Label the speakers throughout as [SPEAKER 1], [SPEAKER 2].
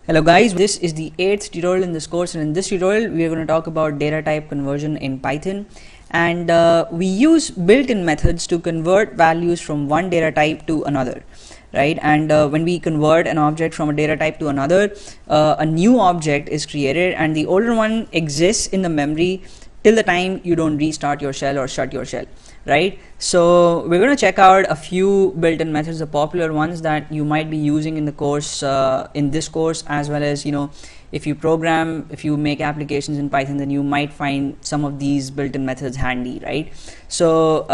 [SPEAKER 1] Hello guys, this is the 8th tutorial in this course, and in this tutorial we are going to talk about data type conversion in Python. And we use built-in methods to convert values from one data type to another, right? And when we convert an object from a data type to another, a new object is created and the older one exists in the memory till the time you don't restart your shell or shut your shell, right? So we're going to check out a few built-in methods, the popular ones that you might be using in the course, in this course, as well as, if you make applications in Python, then you might find some of these built-in methods handy, right? So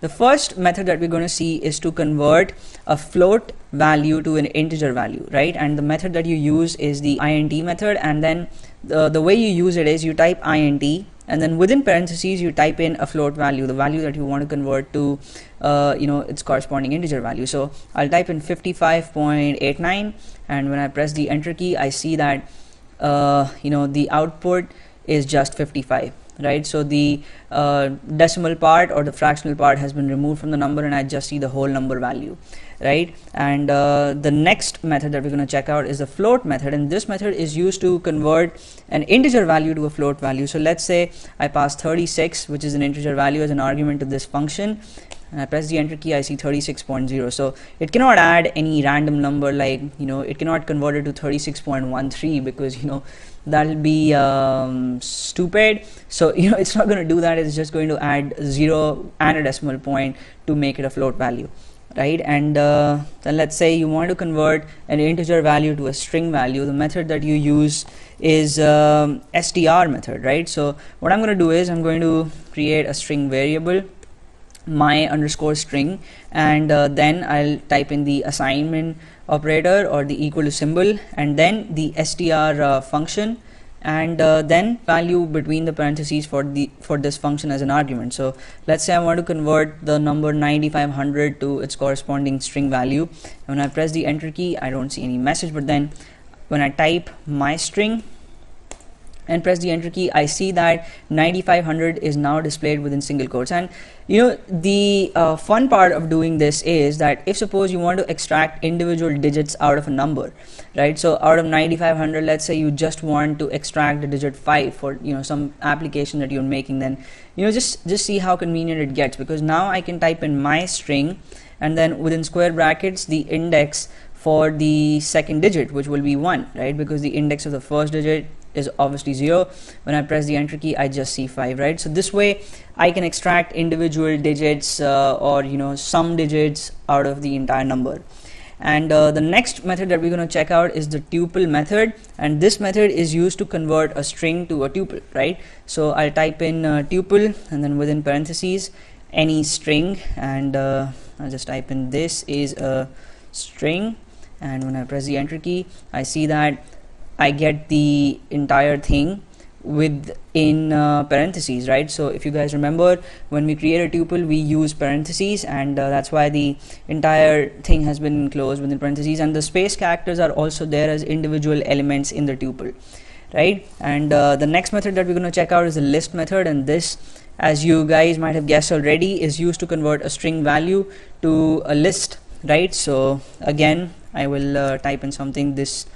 [SPEAKER 1] the first method that we're going to see is to convert a float value to an integer value, right? And the method that you use is the int method, and then the way you use it is you type int, and then within parentheses you type in a float value, the value that you want to convert to its corresponding integer value. So I'll type in 55.89, and when I press the enter key, I see that the output is just 55, right? So the decimal part or the fractional part has been removed from the number, and I just see the whole number value, right? And the next method that we're going to check out is the float method, and this method is used to convert an integer value to a float value. So let's say I pass 36, which is an integer value, as an argument to this function, and I press the enter key, I see 36.0. So it cannot add any random number, like it cannot convert it to 36.13 because that'll be stupid. So it's not going to do that. It's just going to add 0 and a decimal point to make it a float value, right? And then let's say you want to convert an integer value to a string value. The method that you use is str method, right? So what I'm going to do is I'm going to create a string variable, my underscore string, and then I'll type in the assignment operator or the equal to symbol, and then the str function, and then value between the parentheses for this function as an argument. So let's say I want to convert the number 9500 to its corresponding string value, and when I press the enter key, I don't see any message, but then when I type my string and press the enter key, I see that 9500 is now displayed within single quotes. And the fun part of doing this is that if suppose you want to extract individual digits out of a number, right? So out of 9500, let's say you just want to extract the digit 5 for some application that you're making, then just see how convenient it gets, because now I can type in my string and then within square brackets the index for the second digit, which will be 1, right? Because the index of the first digit is obviously 0. When I press the enter key, I just see 5, right? So this way I can extract individual digits or some digits out of the entire number. And the next method that we're going to check out is the tuple method, and this method is used to convert a string to a tuple, right? So I'll type in tuple, and then within parentheses any string, and I'll just type in this is a string, and when I press the enter key, I see that I get the entire thing within parentheses, right? So if you guys remember, when we create a tuple, we use parentheses, and that's why the entire thing has been enclosed within parentheses, and the space characters are also there as individual elements in the tuple, right? And the next method that we're going to check out is the list method, and this, as you guys might have guessed already, is used to convert a string value to a list, right? So again, I will type in something. This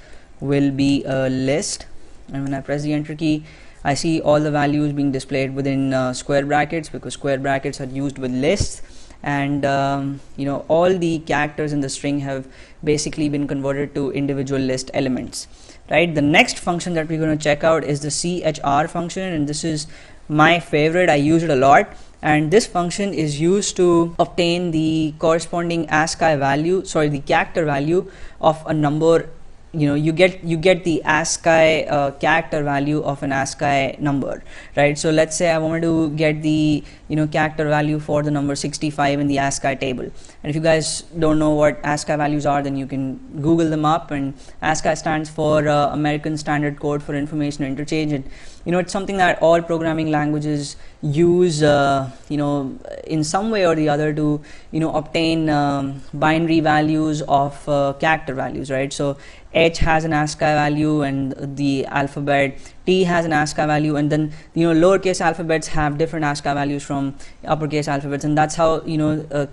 [SPEAKER 1] will be a list, and when I press the enter key, I see all the values being displayed within square brackets, because square brackets are used with lists, and all the characters in the string have basically been converted to individual list elements, right? The next function that we're going to check out is the chr function, and this is my favorite. I use it a lot, and this function is used to obtain the corresponding ASCII value, sorry, the character value of a number. You get the ASCII character value of an ASCII number, right? So let's say I want to get the character value for the number 65 in the ASCII table, and if you guys don't know what ASCII values are, then you can Google them up. And ASCII stands for American Standard Code for Information Interchange, and it's something that all programming languages use in some way or the other to obtain binary values of character values, right? So H has an ASCII value, and the alphabet T has an ASCII value, and then lowercase alphabets have different ASCII values from uppercase alphabets, and that's how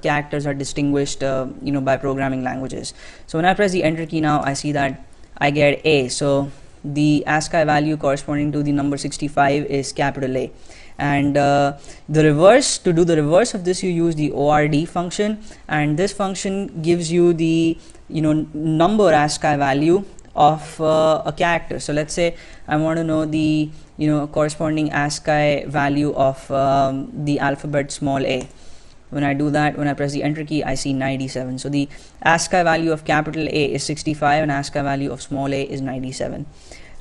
[SPEAKER 1] characters are distinguished by programming languages. So when I press the enter key now, I see that I get A. So the ASCII value corresponding to the number 65 is capital A. And to do the reverse of this, you use the ORD function, and this function gives you the number ASCII value of a character. So let's say I want to know the corresponding ASCII value of the alphabet small a. When I do that, when I press the enter key, I see 97. So the ASCII value of capital A is 65 and ASCII value of small a is 97,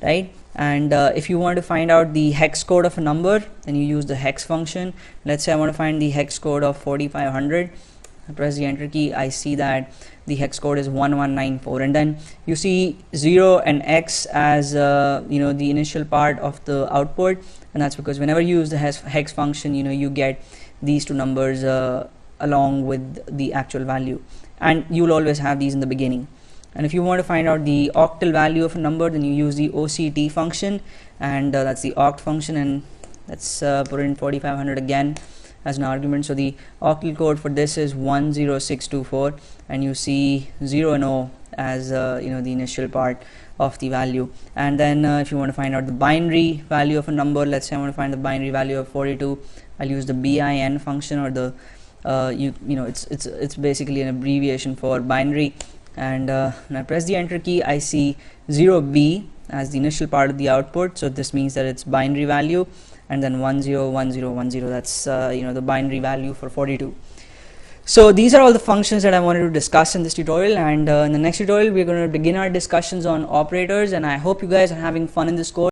[SPEAKER 1] right? And if you want to find out the hex code of a number, then you use the hex function. Let's say I want to find the hex code of 4500. I press the enter key, I see that the hex code is 1194, and then you see 0 and x as the initial part of the output, and that's because whenever you use the hex function, you get these two numbers along with the actual value, and you'll always have these in the beginning. And if you want to find out the octal value of a number, then you use the OCT function, and that's the oct function, and let's put in 4500 again as an argument. So the octal code for this is 10624, and you see 0 and O as the initial part of the value. And then if you want to find out the binary value of a number, let's say I want to find the binary value of 42, I'll use the bin function, or the it's basically an abbreviation for binary. And when I press the enter key, I see 0b as the initial part of the output, so this means that it's binary value, and then 101010, that's the binary value for 42. So these are all the functions that I wanted to discuss in this tutorial, and in the next tutorial we're going to begin our discussions on operators, and I hope you guys are having fun in this course.